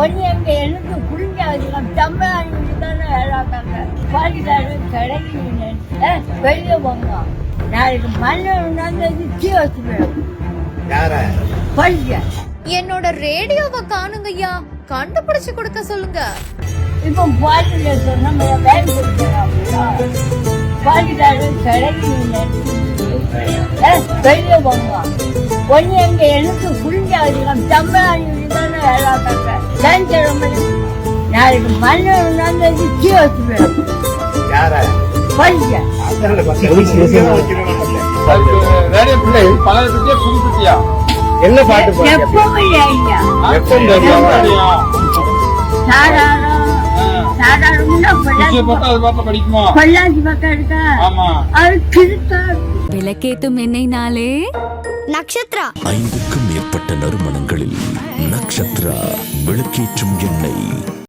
ஒன்னு எங்க எழுத்து புரிஞ்சாங்க தமிழ் தானே வேளாட்டாங்க பாடிக்காரு கடைக்கு வெளியே போங்க நாளைக்கு மண்ணு நடந்தது தீ வச்சுக்கணும் படிக்க என்னோட ரேடியோவை காணுங்கய்யா, கண்டுபிடிச்சு கொடுக்க சொல்லுங்க. இப்போ பாட்டுல சொன்ன வேலை கொடுக்கலாம் பாடிக்காரு கடைக்கு வெளியே போங்க ஒன்னு எங்க எழுத்து புரிஞ்சாங்க தமிழ் தானே வேளாட்டாங்க சனிக்கிழமை நாளைக்கு மண்ணு நடந்தது தீ வச்சுக்கணும் படிக்க என்ன பாட்டு பொள்ளாச்சி பக்கம் இருக்கா அது கிருத்தா விளக்கேத்தும் எண்ணெய்னாலே நட்சத்திரா. 5க்கும் மேற்பட்ட நறுமணங்களில் நட்சத்திரா விளக்கேற்றும் எண்ணெய்.